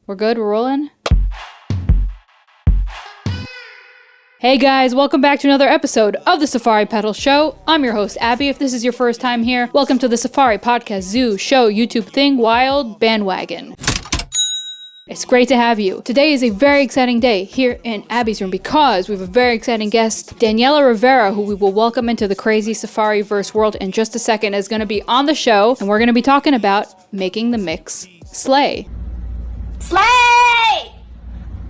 We're good? We're rolling? Hey guys, welcome back to another episode of the Safari Pedal Show. I'm your host, Abby. If this is your first time here, welcome to the Safari Podcast Zoo Show YouTube Thing Wild Bandwagon. It's great to have you. Today is a very exciting day here in Abby's room because we have a very exciting guest, Daniela Rivera, who we will welcome into the crazy Safari-verse world in just a second, is going to be on the show, and we're going to be talking about making the mix slay. Slay!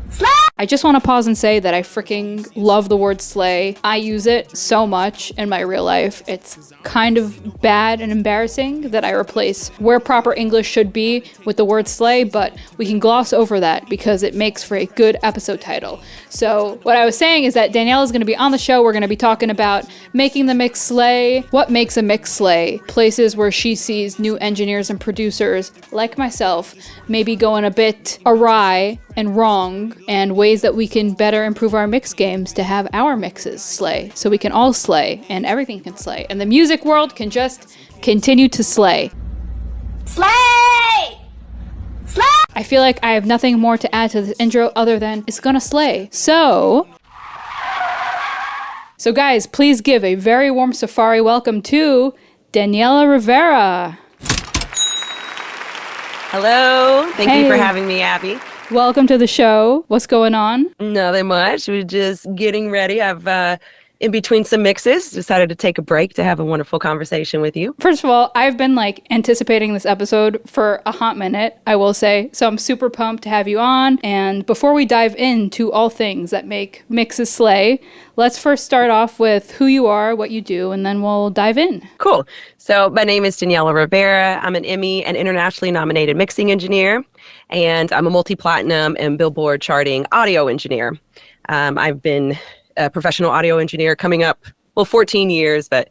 Slay! I just want to pause and say that I freaking love the word slay. I use it so much in my real life. It's kind of bad and embarrassing that I replace where proper English should be with the word slay, but we can gloss over that because it makes for a good episode title. So what I was saying is that Daniela's going to be on the show. We're going to be talking about making the mix slay, what makes a mix slay, places where she sees new engineers and producers like myself maybe going a bit awry and wrong, and ways that we can better improve our mix games to have our mixes slay, so we can all slay and everything can slay and the music world can just continue to slay. Slay! Slay! I feel like I have nothing more to add to this intro other than it's gonna slay. So guys, please give a very warm Safari welcome to Daniela Rivera. Hello. Thank you for having me, Abby. Welcome to the show. What's going on? Nothing much. We're just getting ready. I've, in between some mixes, decided to take a break to have a wonderful conversation with you. First of all, I've been anticipating this episode for a hot minute, I will say. So I'm super pumped to have you on. And before we dive into all things that make mixes slay, let's first start off with who you are, what you do, and then we'll dive in. Cool. So my name is Daniela Rivera. I'm an Emmy and internationally nominated mixing engineer, and I'm a multi-platinum and Billboard charting audio engineer. I've been a professional audio engineer coming up, 14 years, but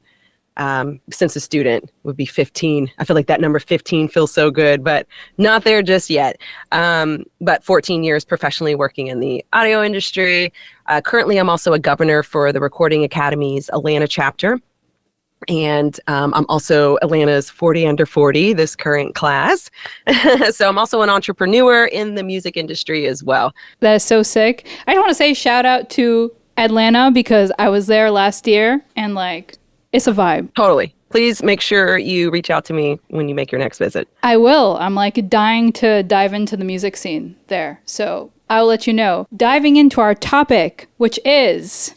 since a student would be 15. I feel like that number 15 feels so good, but not there just yet. But 14 years professionally working in the audio industry. Currently, I'm also a governor for the Recording Academy's Atlanta chapter. And I'm also Atlanta's 40 under 40, this current class. So I'm also an entrepreneur in the music industry as well. That is so sick. I just want to say shout out to Atlanta because I was there last year and it's a vibe. Totally. Please make sure you reach out to me when you make your next visit. I will. I'm dying to dive into the music scene there. So I'll let you know. Diving into our topic, which is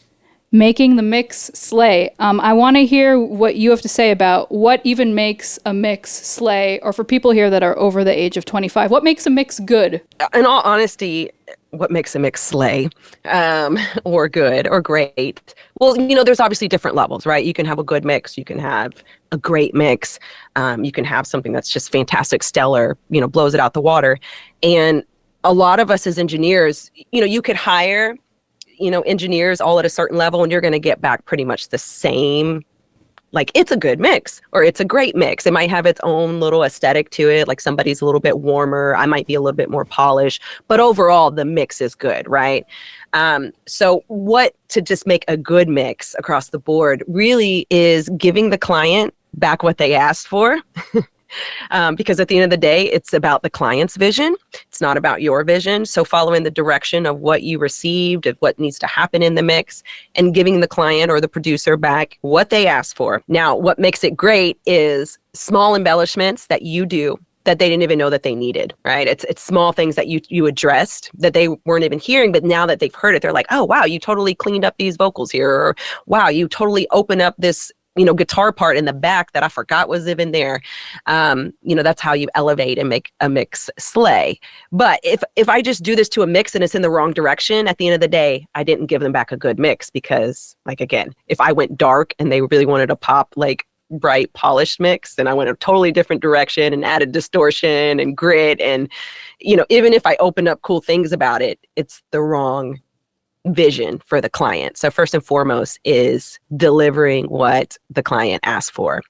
making the mix slay. I want to hear what you have to say about what even makes a mix slay, or for people here that are over the age of 25, what makes a mix good? In all honesty, what makes a mix slay or good or great? Well, there's obviously different levels, right? You can have a good mix. You can have a great mix. You can have something that's just fantastic, stellar, blows it out the water. And a lot of us as engineers, you could hire engineers all at a certain level and you're going to get back pretty much the same, it's a good mix or it's a great mix. It might have its own little aesthetic to it. Somebody's a little bit warmer. I might be a little bit more polished, but overall the mix is good, right? So what to just make a good mix across the board really is giving the client back what they asked for. Because at the end of the day, it's about the client's vision. It's not about your vision. So following the direction of what you received, of what needs to happen in the mix, and giving the client or the producer back what they asked for. Now, what makes it great is small embellishments that you do that they didn't even know that they needed, right? It's small things that you addressed that they weren't even hearing, but now that they've heard it, they're like, oh, wow, you totally cleaned up these vocals here. Or, wow, you totally opened up this guitar part in the back that I forgot was even there. That's how you elevate and make a mix slay. But if I just do this to a mix and it's in the wrong direction, at the end of the day, I didn't give them back a good mix because, again, if I went dark and they really wanted a pop, bright, polished mix, and I went a totally different direction and added distortion and grit, and, even if I opened up cool things about it, it's the wrong vision for the client. So first and foremost is delivering what the client asked for.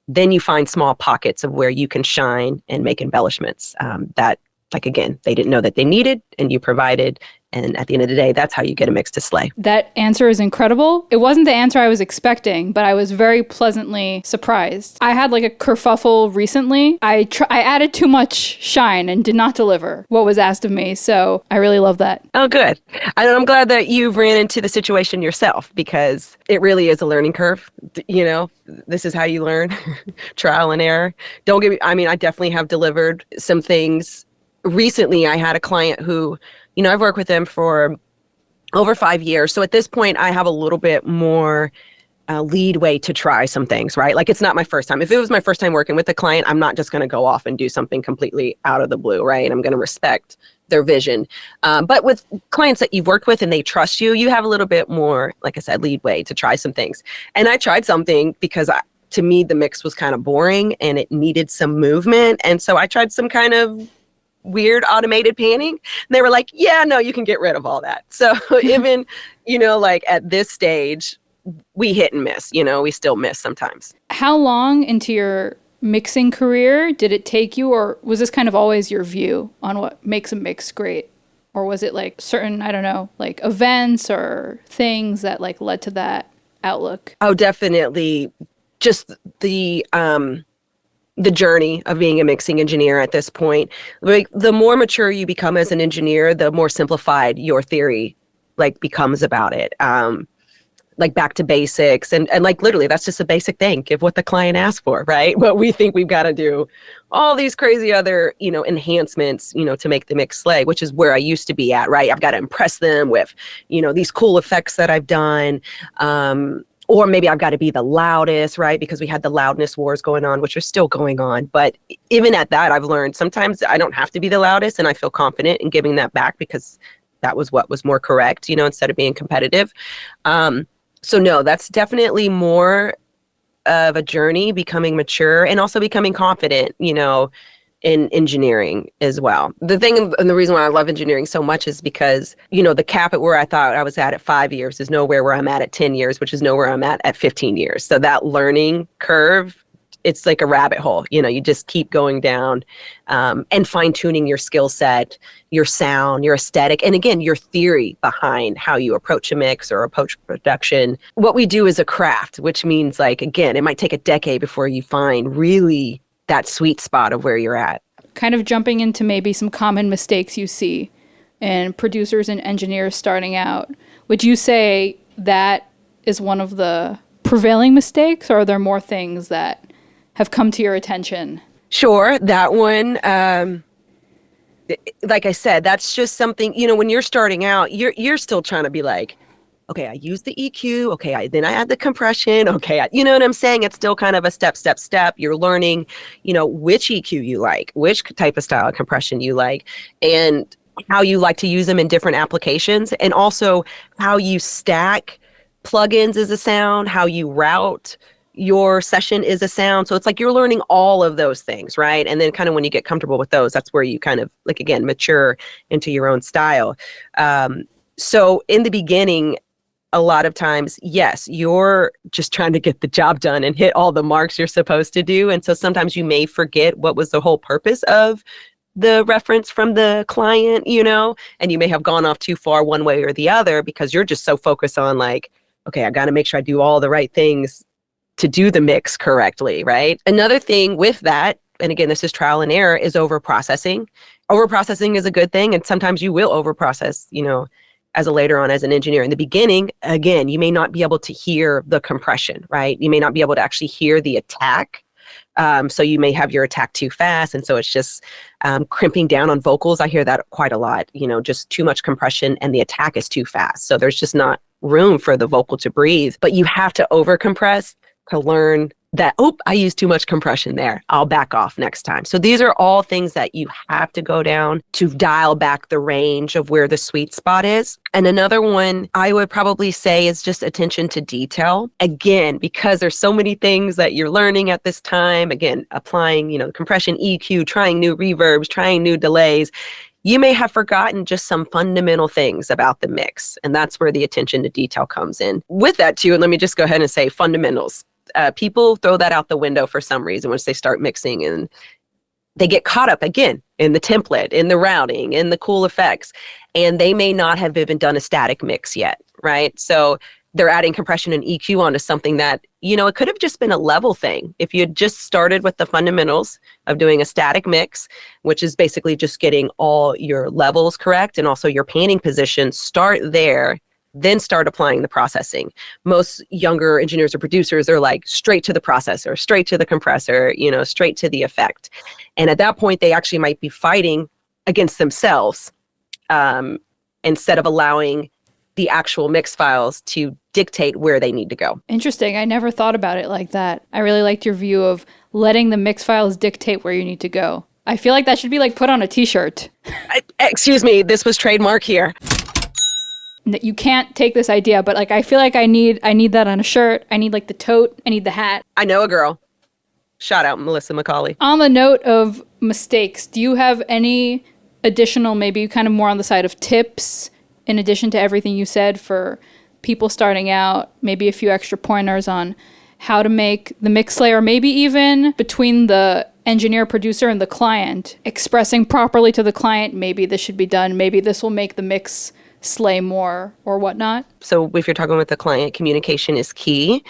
Then you find small pockets of where you can shine and make embellishments that, again, they didn't know that they needed, and you provided And at the end of the day, that's how you get a mix to slay. That answer is incredible. It wasn't the answer I was expecting, but I was very pleasantly surprised. I had like a kerfuffle recently. I added too much shine and did not deliver what was asked of me. So I really love that. Oh, good. And I'm glad that you've ran into the situation yourself, because it really is a learning curve. You know, this is how you learn. Trial and error. Don't get me, I mean, I definitely have delivered some things. Recently, I had a client who, you know, I've worked with them for over 5 years. So at this point, I have a little bit more leadway to try some things, right? Like, it's not my first time. If it was my first time working with a client, I'm not just going to go off and do something completely out of the blue, right? I'm going to respect their vision. But with clients that you've worked with and they trust you, you have a little bit more, like I said, leadway to try some things. And I tried something because to me, the mix was kind of boring and it needed some movement. And so I tried some kind of weird automated panning, and they were like, yeah, no, you can get rid of all that. So even, you know, like at this stage, we hit and miss, you know, we still miss sometimes. How long into your mixing career did it take you, or was this kind of always your view on what makes a mix great? Or was it like certain, I don't know, like events or things that like led to that outlook? Oh, definitely. Just the journey of being a mixing engineer at this point. Like, the more mature you become as an engineer, the more simplified your theory like becomes about it. Like back to basics, and like literally that's just a basic thing. Give what the client asks for, right? But we think we've got to do all these crazy other, you know, enhancements, you know, to make the mix slay, which is where I used to be at, right? I've got to impress them with, you know, these cool effects that I've done. Or maybe I've got to be the loudest, right? Because we had the loudness wars going on, which are still going on. But even at that, I've learned sometimes I don't have to be the loudest, and I feel confident in giving that back because that was what was more correct, you know, instead of being competitive. So no, that's definitely more of a journey, becoming mature and also becoming confident, you know, in engineering as well. The thing and the reason why I love engineering so much is because, you know, the cap at where I thought I was at 5 years is nowhere where I'm at 10 years, which is nowhere I'm at 15 years. So that learning curve, it's like a rabbit hole. You know, you just keep going down and fine tuning your skill set, your sound, your aesthetic, and again, your theory behind how you approach a mix or approach production. What we do is a craft, which means, like, again, it might take a decade before you find really that sweet spot of where you're at. Kind of jumping into maybe some common mistakes you see in producers and engineers starting out. Would you say that is one of the prevailing mistakes, or are there more things that have come to your attention? Sure, that one. Like I said, that's just something, you know, when you're starting out, you're still trying to be like, okay, I use the EQ. Okay, then I add the compression. Okay, you know what I'm saying? It's still kind of a step. You're learning, you know, which EQ you like, which type of style of compression you like, and how you like to use them in different applications, and also how you stack plugins as a sound, how you route your session is a sound. So it's like you're learning all of those things, right? And then kind of when you get comfortable with those, that's where you kind of, like, again, mature into your own style. So in the beginning, a lot of times, yes, you're just trying to get the job done and hit all the marks you're supposed to do. And so sometimes you may forget what was the whole purpose of the reference from the client, you know, and you may have gone off too far one way or the other because you're just so focused on, like, okay, I got to make sure I do all the right things to do the mix correctly, right? Another thing with that, and again, this is trial and error, is overprocessing. Overprocessing is a good thing, and sometimes you will overprocess, you know, as a later on as an engineer. In the beginning, again, you may not be able to hear the compression, right? You may not be able to actually hear the attack. So you may have your attack too fast. And so it's just crimping down on vocals. I hear that quite a lot, you know, just too much compression and the attack is too fast. So there's just not room for the vocal to breathe. But you have to overcompress to learn that, oh, I used too much compression there. I'll back off next time. So these are all things that you have to go down to dial back the range of where the sweet spot is. And another one I would probably say is just attention to detail. Again, because there's so many things that you're learning at this time. Again, applying, you know, compression, EQ, trying new reverbs, trying new delays. You may have forgotten just some fundamental things about the mix. And that's where the attention to detail comes in. With that too, and let me just go ahead and say fundamentals. People throw that out the window for some reason once they start mixing, and they get caught up again in the template, in the routing, in the cool effects, and they may not have even done a static mix yet, right? So they're adding compression and EQ onto something that, it could have just been a level thing. If you had just started with the fundamentals of doing a static mix, which is basically just getting all your levels correct and also your panning position, start there, then start applying the processing. Most younger engineers or producers are like straight to the processor, straight to the compressor, straight to the effect. And at that point, they actually might be fighting against themselves instead of allowing the actual mix files to dictate where they need to go. Interesting. I never thought about it like that. I really liked your view of letting the mix files dictate where you need to go. I feel like that should be like put on a t-shirt. Excuse me, this was trademark here. You can't take this idea, but like I feel like I need that on a shirt. I need like the tote. I need the hat. I know a girl. Shout out Melissa McCauley. On the note of mistakes, do you have any additional, maybe kind of more on the side of tips in addition to everything you said for people starting out, maybe a few extra pointers on how to make the mix layer, maybe even between the engineer, producer, and the client, expressing properly to the client, maybe this should be done, maybe this will make the mix slay more or whatnot? So if you're talking with the client, communication is key.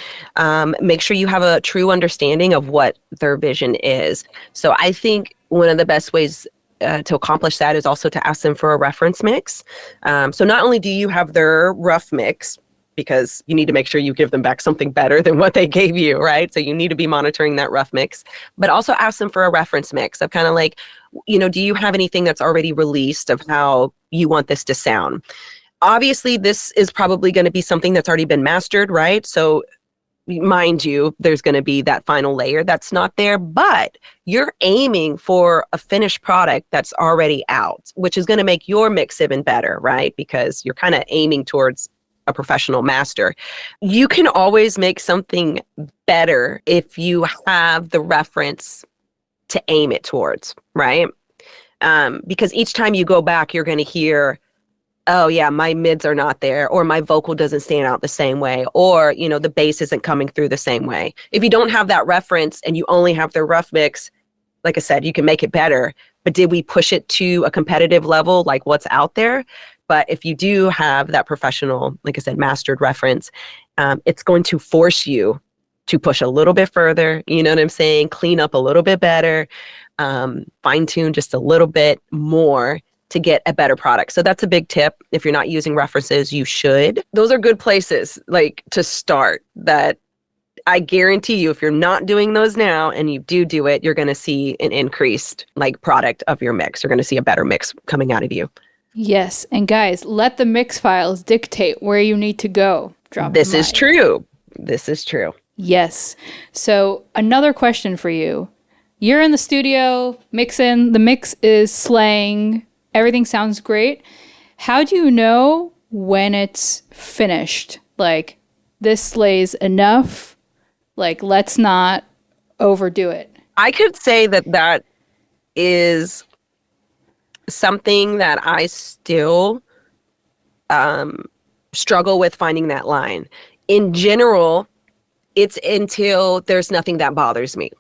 Make sure you have a true understanding of what their vision is. So I think one of the best ways to accomplish that is also to ask them for a reference mix. So not only do you have their rough mix, because you need to make sure you give them back something better than what they gave you, right? So you need to be monitoring that rough mix, but also ask them for a reference mix of kind of like, do you have anything that's already released of how you want this to sound? Obviously, this is probably going to be something that's already been mastered, right? So mind you, there's going to be that final layer that's not there, but you're aiming for a finished product that's already out, which is going to make your mix even better, right? Because you're kind of aiming towards a professional master. You can always make something better if you have the reference to aim it towards, right? Because each time you go back, you're going to hear, oh yeah, my mids are not there, or my vocal doesn't stand out the same way, or, the bass isn't coming through the same way. If you don't have that reference and you only have the rough mix, like I said, you can make it better, but did we push it to a competitive level, like what's out there? But if you do have that professional, like I said, mastered reference, it's going to force you to push a little bit further, you know what I'm saying? Clean up a little bit better, fine tune just a little bit more to get a better product. So that's a big tip. If you're not using references, you should. Those are good places like to start that I guarantee you, if you're not doing those now and you do it, you're going to see an increased like product of your mix. You're going to see a better mix coming out of you. Yes. And guys, let the mix files dictate where you need to go. This is true. This is true. Yes. So another question for you. You're in the studio mixing, the mix is slaying, everything sounds great. How do you know when it's finished? Like, this slays enough? Like, let's not overdo it. I could say that is something that I still struggle with finding that line. In general, it's until there's nothing that bothers me.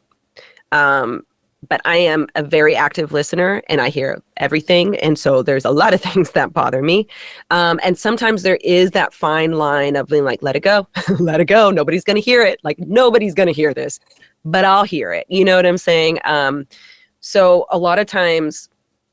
But I am a very active listener and I hear everything. And so there's a lot of things that bother me. And sometimes there is that fine line of being like, let it go, let it go. Nobody's going to hear it. Like, nobody's going to hear this, but I'll hear it. You know what I'm saying? So a lot of times,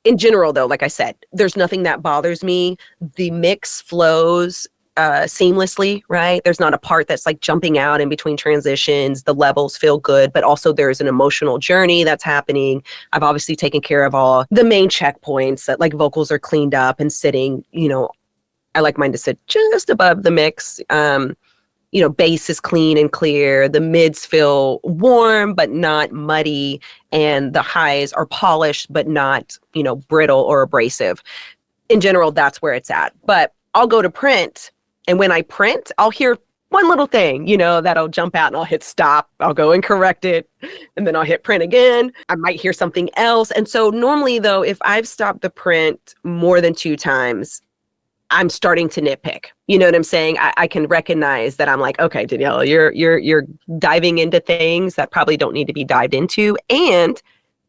in general, though, like I said, there's nothing that bothers me. The mix flows seamlessly, right? There's not a part that's like jumping out in between transitions. The levels feel good, but also there's an emotional journey that's happening. I've obviously taken care of all the main checkpoints that like vocals are cleaned up and sitting, I like mine to sit just above the mix. Bass is clean and clear. The mids feel warm, but not muddy. And the highs are polished, but not, brittle or abrasive. In general, that's where it's at. But I'll go to print. And when I print, I'll hear one little thing, that'll jump out and I'll hit stop. I'll go and correct it. And then I'll hit print again. I might hear something else. And so normally, though, if I've stopped the print more than 2 times, I'm starting to nitpick. You know what I'm saying? I can recognize that I'm like, okay, Daniela, you're diving into things that probably don't need to be dived into. And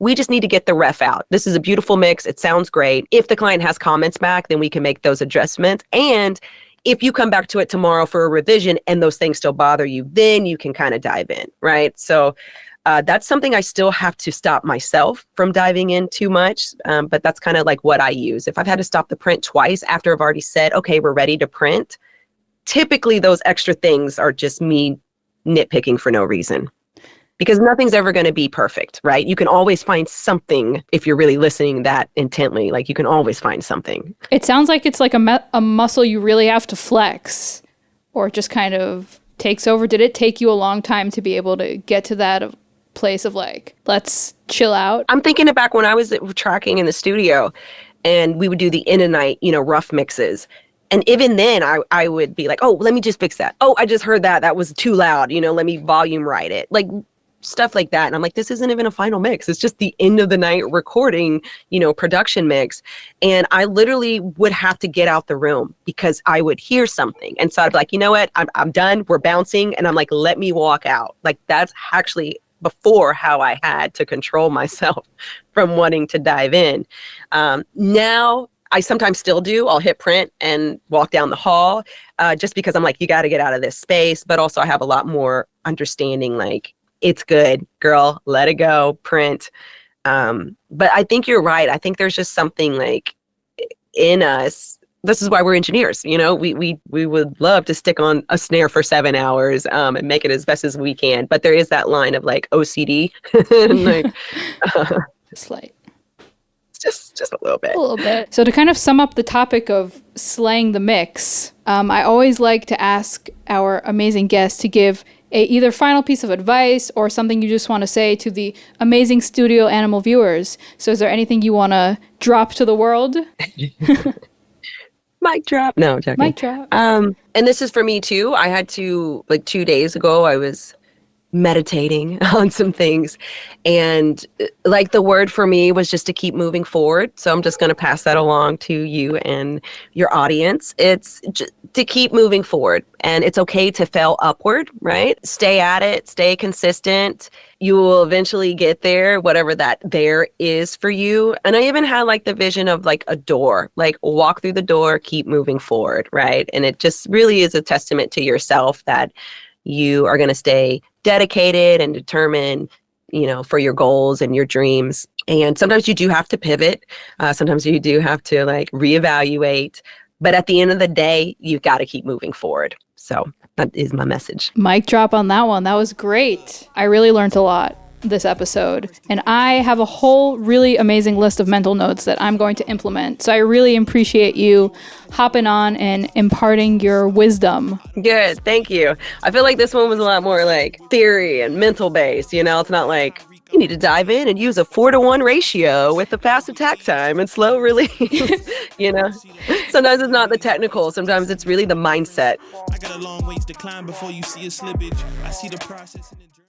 we just need to get the ref out. This is a beautiful mix. It sounds great. If the client has comments back, then we can make those adjustments. And if you come back to it tomorrow for a revision and those things still bother you, then you can kind of dive in, right? So that's something I still have to stop myself from diving in too much. But that's kind of like what I use. If I've had to stop the print twice after I've already said, okay, we're ready to print, typically those extra things are just me nitpicking for no reason. Because nothing's ever going to be perfect, right? You can always find something if you're really listening that intently. Like you can always find something. It sounds like it's like a muscle you really have to flex, or it just kind of takes over. Did it take you a long time to be able to get to that place of like, let's chill out? I'm thinking of back when I was tracking in the studio and we would do the in and night, rough mixes. And even then I would be like, oh, let me just fix that. Oh, I just heard that. That was too loud. Let me volume right it. Like stuff like that. And I'm like, this isn't even a final mix. It's just the end of the night recording, production mix. And I literally would have to get out the room because I would hear something. And so I'd be like, you know what? I'm done. We're bouncing. And I'm like, let me walk out. Like that's actually before how I had to control myself from wanting to dive in. Now I sometimes still do. I'll hit print and walk down the hall just because I'm like, you got to get out of this space. But also I have a lot more understanding, like, it's good, girl, let it go, print. But I think you're right. I think there's just something like in us. This is why we're engineers. We would love to stick on a snare for 7 hours and make it as best as we can. But there is that line of like OCD. And like, Slight. Just a little bit. A little bit. So to kind of sum up the topic of slaying the mix, I always like to ask our amazing guests to give a either final piece of advice or something you just want to say to the amazing Studio Animal viewers. So is there anything you want to drop to the world? Mic drop. No, joking. Mic drop. And this is for me too. I had to, like 2 days ago, I was meditating on some things. And like the word for me was just to keep moving forward. So I'm just going to pass that along to you and your audience. It's just to keep moving forward. And it's okay to fail upward, right? Stay at it, stay consistent. You will eventually get there, whatever that there is for you. And I even had like the vision of like a door, like walk through the door, keep moving forward, right? And it just really is a testament to yourself that you are going to stay dedicated and determined, for your goals and your dreams. And sometimes you do have to pivot. Sometimes you do have to like reevaluate. But at the end of the day, you've got to keep moving forward. So that is my message. Mic drop on that one. That was great. I really learned a lot this episode. And I have a whole really amazing list of mental notes that I'm going to implement. So I really appreciate you hopping on and imparting your wisdom. Good. Thank you. I feel like this one was a lot more like theory and mental based. It's not like you need to dive in and use a 4-to-1 ratio with the fast attack time and slow release. Sometimes it's not the technical. Sometimes it's really the mindset. I got a long ways to climb before you see a slippage. I see the process in the